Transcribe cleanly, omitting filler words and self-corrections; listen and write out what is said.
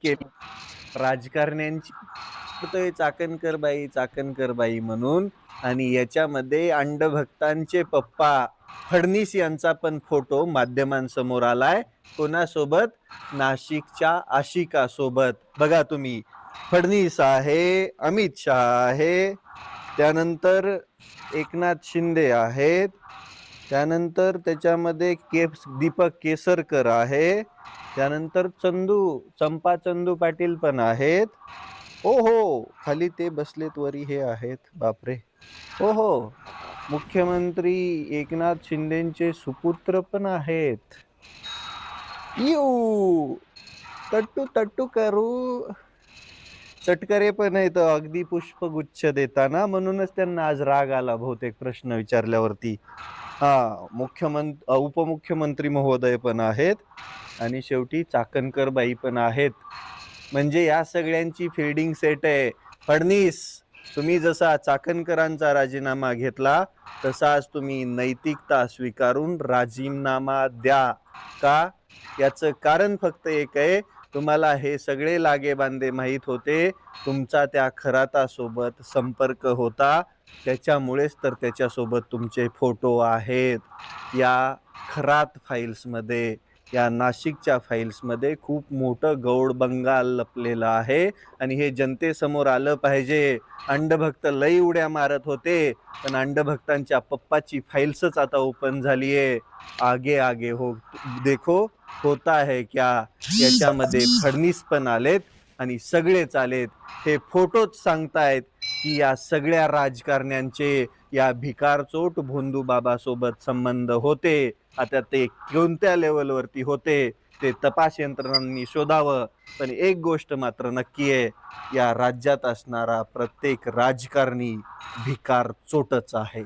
केली राजकारण्यांची करतोय चाकणकर बाई म्हणून. आणि याच्यामध्ये अंधभक्तांचे पप्पा फडणीस यांचा पण फोटो माध्यमांसमोर आलाय. कोणासोबत? नाशिकच्या आशिका सोबत. बघा तुम्ही, फडणीस आहे, अमित शहा आहे, त्यानंतर एकनाथ शिंदे आहेत, त्यानंतर त्याच्यामध्ये दीपक केसरकर आहे, त्यानंतर चंपा चंदू पाटील पण आहेत. हो हो, खाली ते बसलेत, वरी हे आहेत. बापरे. हो हो, मुख्यमंत्री एकनाथ शिंदेचे सुपुत्र पण आहेत. येऊ तट्टू तट्टू करू. चटकरे पण आहेत अगदी पुष्पगुच्छ देताना, म्हणूनच त्यांना आज राग आला बहुतेक प्रश्न विचारल्यावरती. उपमुख्यमंत्री महोदय पण आहेत आणि शेवटी चाकणकर बाई पण आहेत. म्हणजे या सगळ्यांची फिल्डिंग सेट आहे. फडणीस, तुम्ही जसा चाकणकरांचा राजीनामा घेतला तसाच तुम्ही नैतिकता स्वीकारून राजीनामा द्या. का? याचं कारण फक्त एक आहे, तुम्हाला हे सगळे लागेबांधे माहीत होते. तुमचा त्या खरातासोबत संपर्क होता, त्याच्यामुळेच तर त्याच्यासोबत तुमचे फोटो आहेत. या खरात फाईल्समध्ये, या नाशिकच्या फाईल्समध्ये खूप मोठं गौड बंगाल लपलेलं आहे आणि हे जनतेसमोर आलं पाहिजे. अंधभक्त लई उड्या मारत होते, पण अंधभक्तांच्या पप्पाची फाईल्सच आता ओपन झालीये. आगे आगे हो देखो होता है क्या. याच्यामध्ये फडणीस पण आलेत आणि सगळेच आलेत. हे फोटोच सांगतायत की या सगळ्या राजकारण्यांचे या भिकारचोट भोंदू बाबा सोबत संबंध होते. आता ते कोणत्या लेवलवरती होते ते तपास यंत्रणांनी शोधावं. पण एक गोष्ट मात्र नक्की आहे, या राज्यात असणारा प्रत्येक राजकारणी भिकार चोटच आहे.